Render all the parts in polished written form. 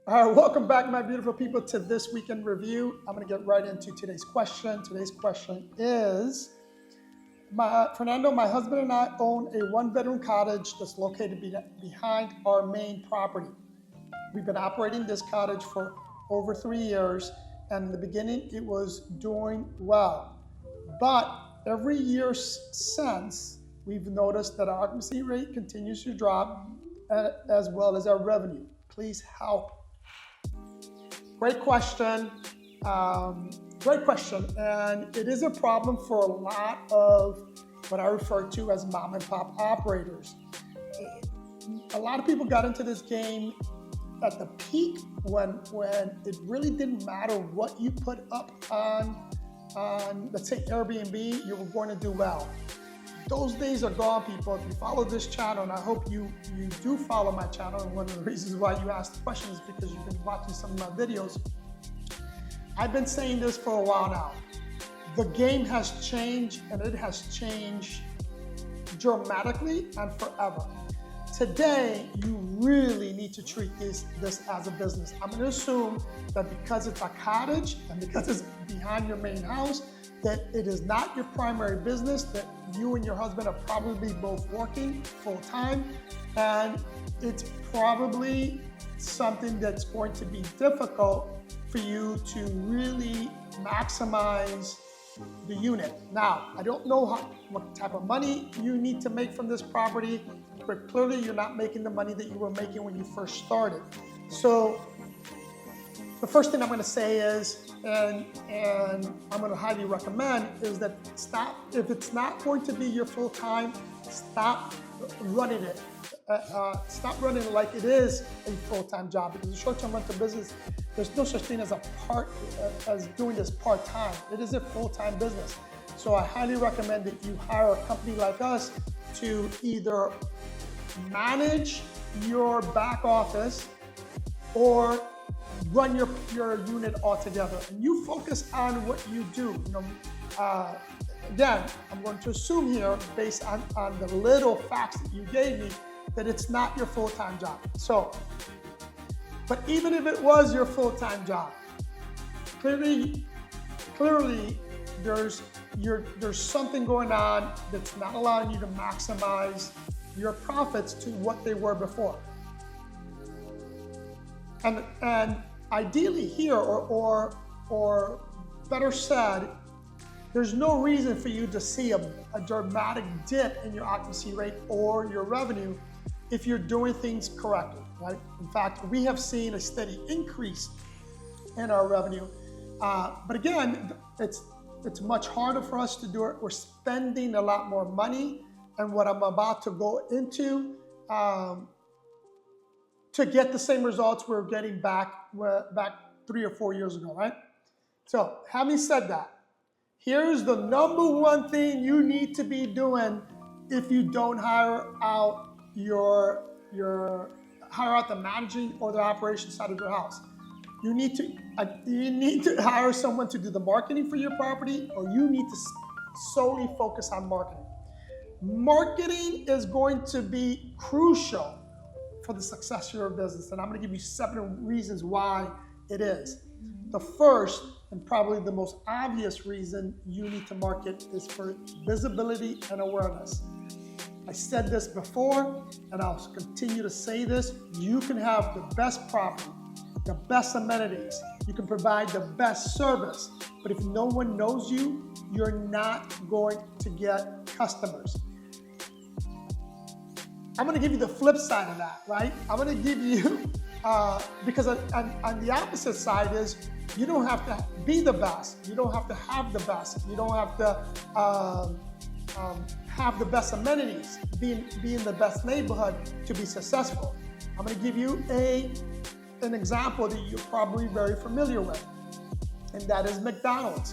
All right, welcome back, my beautiful people, to this weekend review. I'm going to get right into today's question. Today's question is, Fernando, my husband and I own a one-bedroom cottage that's located behind our main property. We've been operating this cottage for over 3 years, and in the beginning, it was doing well. But every year since, we've noticed that our occupancy rate continues to drop, as well as our revenue. Please help. Great question. Great question. And it is a problem for a lot of what I refer to as mom and pop operators. A lot of people got into this game at the peak when it really didn't matter what you put up on let's say Airbnb, you were going to do well. Those days are gone, people. If you follow this channel, and I hope you do follow my channel, and one of the reasons why you asked the question is because you've been watching some of my videos. I've been saying this for a while now. The game has changed, and it has changed dramatically and forever. Today, you really need to treat this as a business. I'm going to assume that because it's a cottage and because it's behind your main house, that it is not your primary business, that you and your husband are probably both working full time, and it's probably something that's going to be difficult for you to really maximize the unit. Now, I don't know what type of money you need to make from this property, but clearly you're not making the money that you were making when you first started. So the first thing I'm going to say is, and I'm going to highly recommend, is that if it's not going to be your full time, stop running it. Stop running it like it is a full-time job, because a short-term rental business, there's no such thing as as doing this part-time. It is a full-time business. So I highly recommend that you hire a company like us to either manage your back office or run your unit altogether, and you focus on what you do. Again, I'm going to assume here, based on the little facts that you gave me, that it's not your full-time job. So, but even if it was your full-time job, clearly there's something going on that's not allowing you to maximize your profits to what they were before. And ideally here, or better said, there's no reason for you to see a dramatic dip in your occupancy rate or your revenue if you're doing things correctly, right? In fact, we have seen a steady increase in our revenue. But again, it's much harder for us to do it. We're spending a lot more money, and what I'm about to go into, to get the same results we were getting back 3 or 4 years ago, right? So having said that, here's the number one thing you need to be doing if you don't hire out the managing or the operations side of your house. You need to hire someone to do the marketing for your property, or you need to solely focus on marketing. Marketing is going to be crucial for the success of your business, and I'm going to give you 7 reasons why it is. The first, and probably the most obvious reason you need to market, is for visibility and awareness. I said this before, and I'll continue to say this. You can have the best property, the best amenities, you can provide the best service, but if no one knows you, you're not going to get customers. I'm going to give you the flip side of that, right? I'm going to give you, because on the opposite side is, you don't have to be the best. You don't have to have the best. You don't have to have the best amenities, be in the best neighborhood to be successful. I'm going to give you an example that you're probably very familiar with, and that is McDonald's.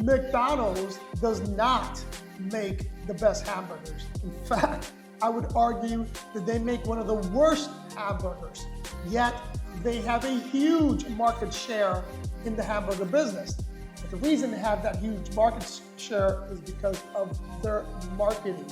McDonald's does not make the best hamburgers. In fact, I would argue that they make one of the worst hamburgers, yet they have a huge market share in the hamburger business. But the reason they have that huge market share is because of their marketing.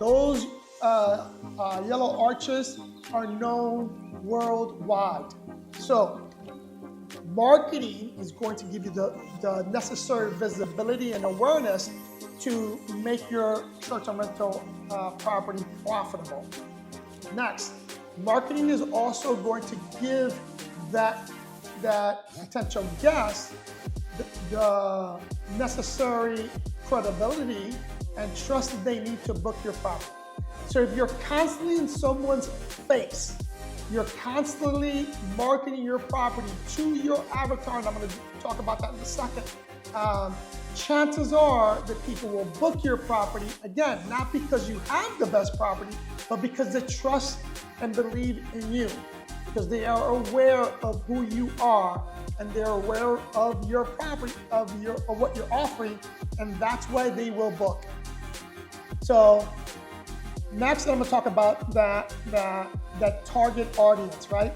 Those yellow arches are known worldwide. So marketing is going to give you the necessary visibility and awareness to make your short-term rental property profitable. Next, marketing is also going to give that potential guest the necessary credibility and trust that they need to book your property. So if you're constantly in someone's face, you're constantly marketing your property to your avatar, and I'm going to talk about that in a second, chances are that people will book your property, again, not because you have the best property, but because they trust and believe in you, because they are aware of who you are, and they're aware of your property, of what you're offering, and that's why they will book. So next, I'm going to talk about that target audience, right?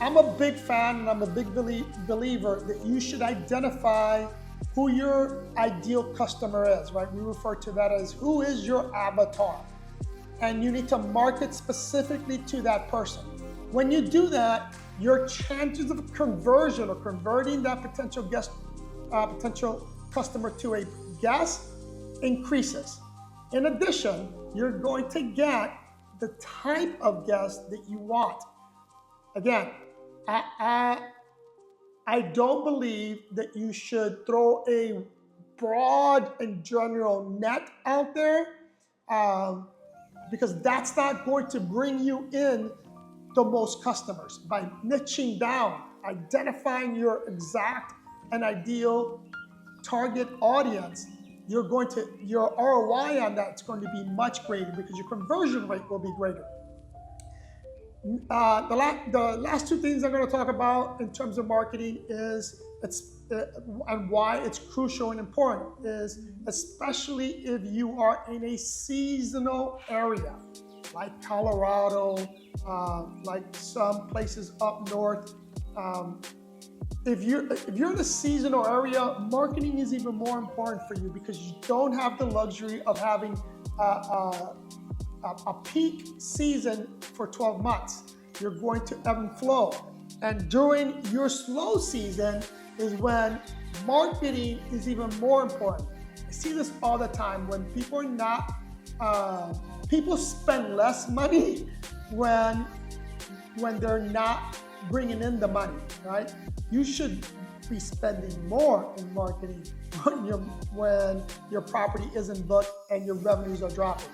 I'm a big fan, and I'm a big believer that you should identify who your ideal customer is, right? We refer to that as who is your avatar. And you need to market specifically to that person. When you do that, your chances of conversion or converting that potential customer to a guest increases. In addition, you're going to get the type of guest that you want. Again, I don't believe that you should throw a broad and general net out there, because that's not going to bring you in the most customers. By niching down, identifying your exact and ideal target audience, your ROI on that is going to be much greater because your conversion rate will be greater. The last two things I'm going to talk about in terms of marketing is and why it's crucial and important is, especially if you are in a seasonal area like Colorado, like some places up north. If you're in a seasonal area, marketing is even more important for you because you don't have the luxury of having a peak season for 12 months. You're going to ebb and flow. And during your slow season is when marketing is even more important. I see this all the time when people are not, people spend less money when they're not bringing in the money, right? You should be spending more in marketing when your property isn't booked and your revenues are dropping,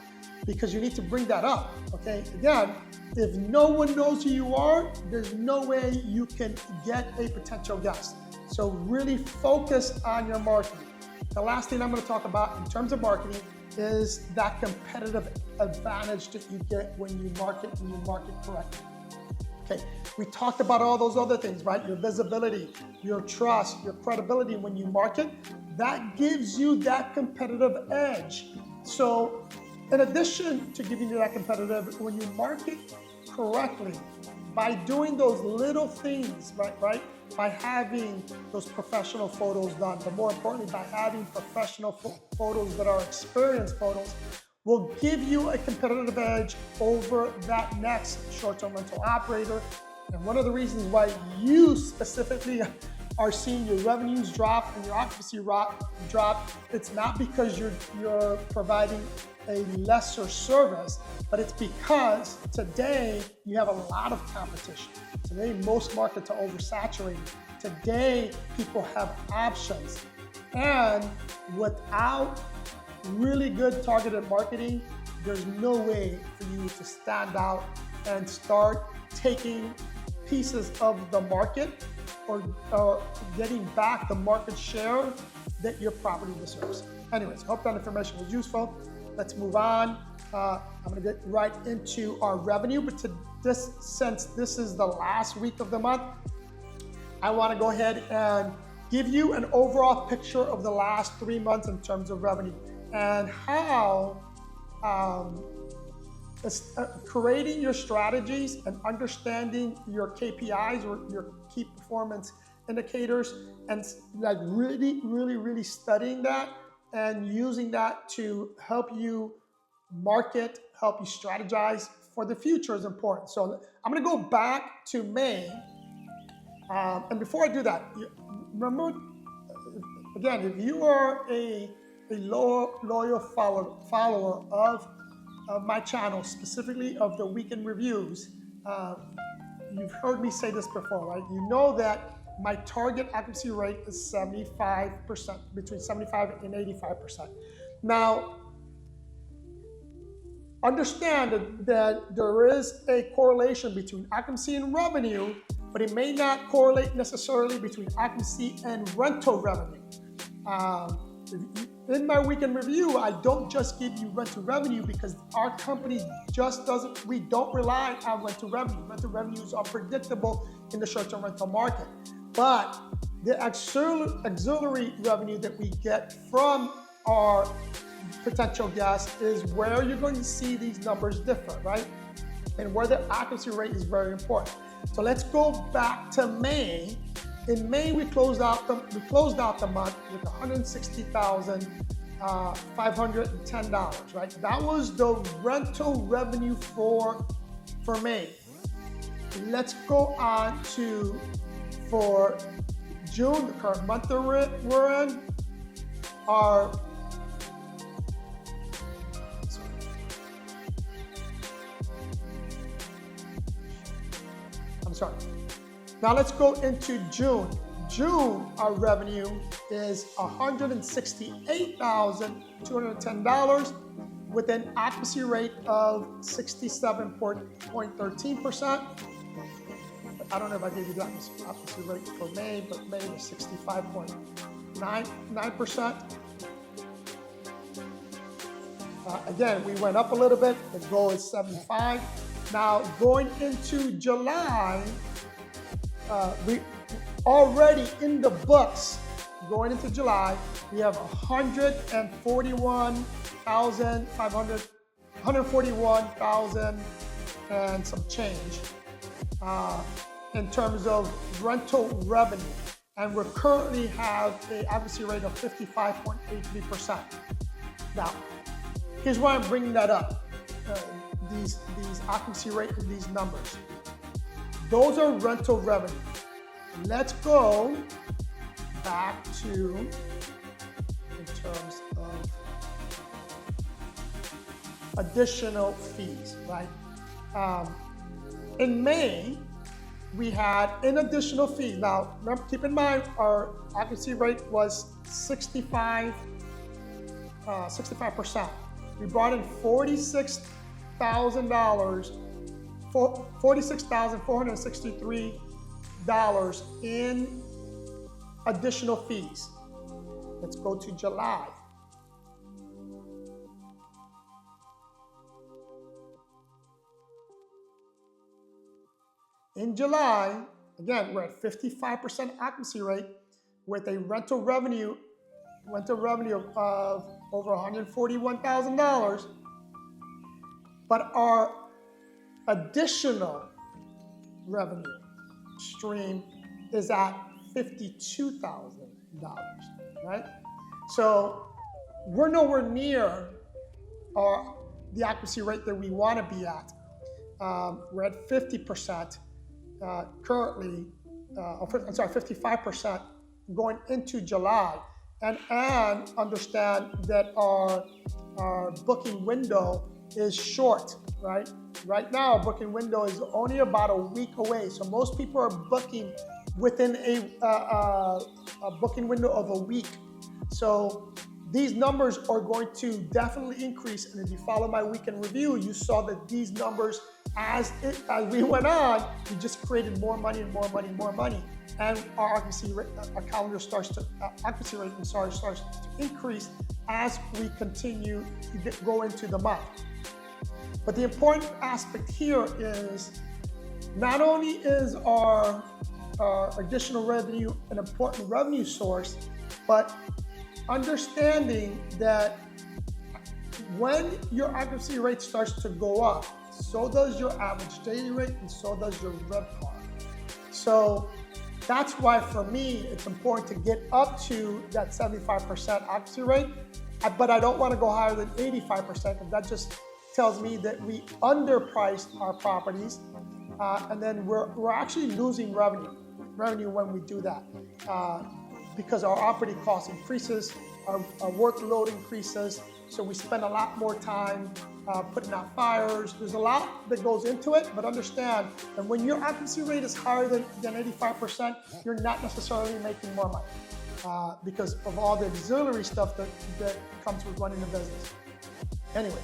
because you need to bring that up, okay? Again, if no one knows who you are, there's no way you can get a potential guest. So really focus on your marketing. The last thing I'm going to talk about in terms of marketing is that competitive advantage that you get when you market correctly. Okay, we talked about all those other things, right? Your visibility, your trust, your credibility when you market, that gives you that competitive edge. So in addition to giving you that competitive, when you market correctly, by doing those little things, right? By having those professional photos done, but more importantly, by having professional photos that are experienced photos, will give you a competitive edge over that next short-term rental operator. And one of the reasons why you specifically are seeing your revenues drop and your occupancy drop, it's not because you're providing a lesser service, but it's because today you have a lot of competition. Today, most markets are oversaturated. Today, people have options. And without really good targeted marketing, there's no way for you to stand out and start taking pieces of the market or getting back the market share that your property deserves. Anyways, hope that information was useful. Let's move on. I'm going to get right into our revenue, but since this is the last week of the month, I want to go ahead and give you an overall picture of the last 3 months in terms of revenue and how creating your strategies and understanding your KPIs or your key performance indicators and like really studying that and using that to help you market, help you strategize for the future is important. So I'm going to go back to May. And before I do that, remember, again, if you are a loyal follower of my channel, specifically of the weekend reviews, you've heard me say this before, right? You know that my target occupancy rate is 75%, between 75 and 85%. Now, understand that there is a correlation between occupancy and revenue, but it may not correlate necessarily between occupancy and rental revenue. In my weekend review, I don't just give you rental revenue because our company just doesn't, we don't rely on rental revenue. Rental revenues are predictable in the short-term rental market. But the auxiliary revenue that we get from our potential guests is where you're going to see these numbers differ, right? And where the occupancy rate is very important. So let's go back to May. In May, we closed out the month with $160,510, right? That was the rental revenue for May. Let's go on to, for June, the current month that we're in, Now let's go into June. June, our revenue is $168,210 with an occupancy rate of 67.13%. I don't know if I gave you the occupancy rate for May, but May was 65.99%. Again, we went up a little bit. The goal is 75. Now, going into July, we already in the books, going into July, we have 141,000 and some change in terms of rental revenue. And we currently have an occupancy rate of 55.83%. Now, here's why I'm bringing that up, these occupancy rate and these numbers. Those are rental revenue. Let's go back to, in terms of additional fees, right? In May, we had an additional fee. Now, remember, keep in mind, our occupancy rate was 65%. We brought in $46,463 in additional fees. Let's go to July. In July, again, we're at 55% occupancy rate with a rental revenue of over $141,000. But our additional revenue stream is at $52,000, right? So we're nowhere near the occupancy rate that we want to be at. We're at 50% currently, 55% going into July. And understand that our booking window is short, right? Right now, booking window is only about a week away. So most people are booking within a booking window of a week. So these numbers are going to definitely increase. And if you follow my weekend review, you saw that these numbers, as we went on, we just created more money and more money and more money. And our occupancy rate, starts to increase as we continue to go into the month. But the important aspect here is not only is our additional revenue an important revenue source, but understanding that when your occupancy rate starts to go up, so does your average daily rate and so does your RevPAR. So that's why for me, it's important to get up to that 75% occupancy rate, but I don't want to go higher than 85% because that just tells me that we underpriced our properties, and then we're actually losing revenue when we do that, because our operating cost increases, our workload increases, so we spend a lot more time putting out fires. There's a lot that goes into it, but understand that when your occupancy rate is higher than 85%, you're not necessarily making more money because of all the auxiliary stuff that comes with running a business. Anyway,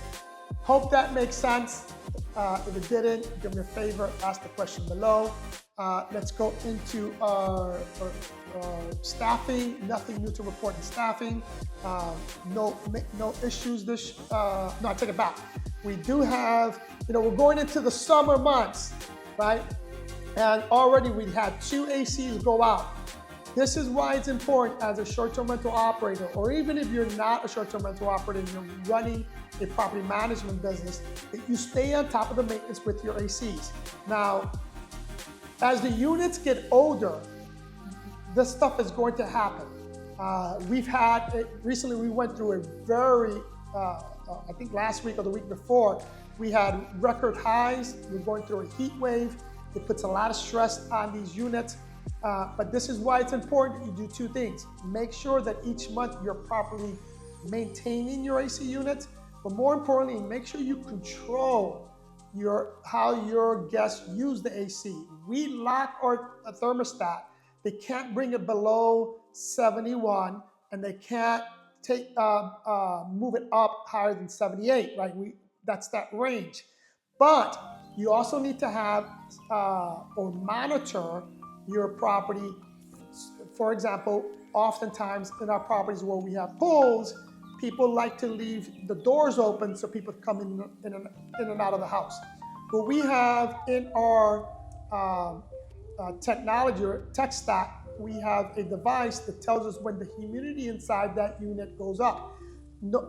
hope that makes sense. If it didn't, do me a favor, ask the question below. Let's go into our staffing. Nothing new to report in staffing. No issues this, no, I take it back. We do have, we're going into the summer months, right? And already we had 2 ACs go out. This is why it's important as a short-term rental operator, or even if you're not a short-term rental operator and you're running a property management business, that you stay on top of the maintenance with your ACs. Now, as the units get older, this stuff is going to happen. Recently we went through a very, I think last week or the week before, we had record highs. We're going through a heat wave. It puts a lot of stress on these units. But this is why it's important that you do 2 things. Make sure that each month you're properly maintaining your AC units, but more importantly, make sure you control how your guests use the AC. We lock our thermostat. They can't bring it below 71, and they can't move it up higher than 78, right? That's that range. But you also need to have or monitor your property. For example, oftentimes in our properties where we have pools, people like to leave the doors open so people come in and out of the house. But we have in our technology or tech stack, we have a device that tells us when the humidity inside that unit goes up.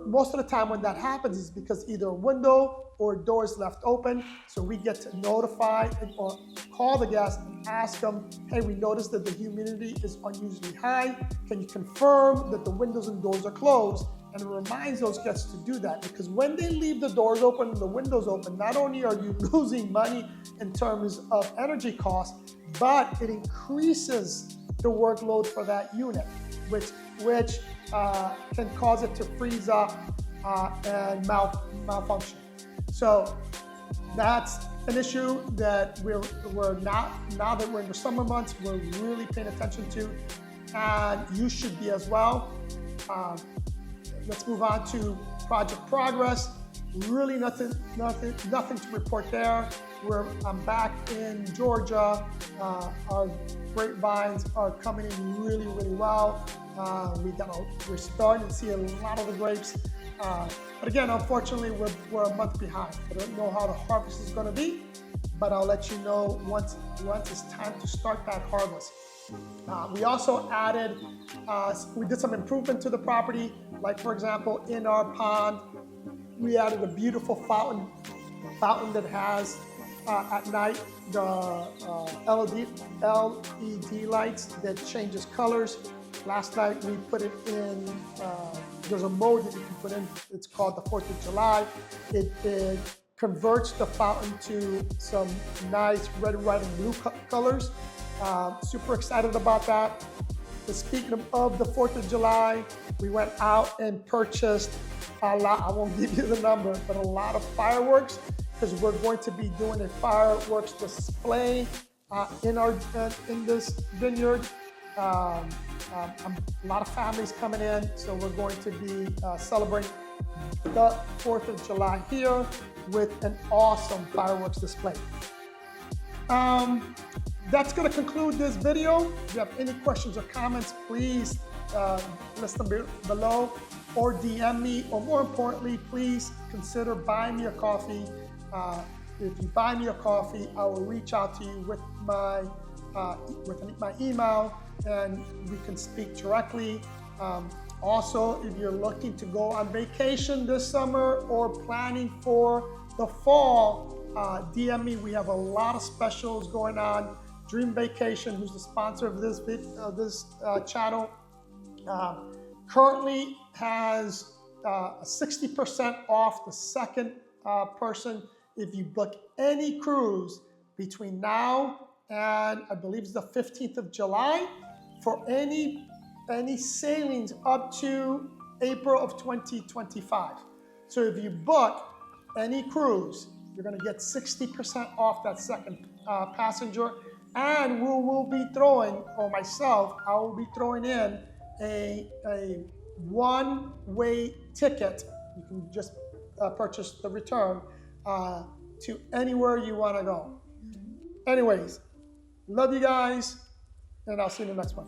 Most of the time when that happens is because either a window or a door is left open, so we get to notify or call the guest and ask them, hey, we noticed that the humidity is unusually high. Can you confirm that the windows and doors are closed? And it reminds those guests to do that, because when they leave the doors open and the windows open, not only are you losing money in terms of energy costs, but it increases the workload for that unit, which can cause it to freeze up and malfunction. So that's an issue that we're not, now that we're in the summer months, we're really paying attention to, and you should be as well. Let's move on to project progress. Really nothing to report there. I'm back in Georgia. Our grapevines are coming in really, really well. We're starting to see a lot of the grapes. But again, unfortunately, we're a month behind. I don't know how the harvest is going to be, but I'll let you know once it's time to start that harvest. We also added, we did some improvement to the property. Like for example, in our pond, we added a beautiful fountain that has at night the LED lights that changes colors. Last night we put it in, there's a mode that you can put in, it's called the 4th of July. It converts the fountain to some nice red, white, and blue colors. Super excited about that. But speaking of the 4th of July, we went out and purchased a lot, I won't give you the number, but a lot of fireworks, because we're going to be doing a fireworks display in this vineyard. A lot of families coming in, so we're going to be celebrating the 4th of July here with an awesome fireworks display. That's going to conclude this video. If you have any questions or comments, please list them below or DM me, or more importantly, please consider buying me a coffee. If you buy me a coffee, I will reach out to you with my email, and we can speak directly. Also, if you're looking to go on vacation this summer or planning for the fall, DM me. We have a lot of specials going on. Dream Vacation, who's the sponsor of this channel, currently has 60% off the second person, if you book any cruise between now and I believe it's the 15th of July, for any sailings up to April of 2025. So if you book any cruise, you're going to get 60% off that second passenger, and we will be throwing, or myself, I will be throwing in a one-way ticket. You can just purchase the return to anywhere you want to go. Anyways, love you guys, and I'll see you in the next one.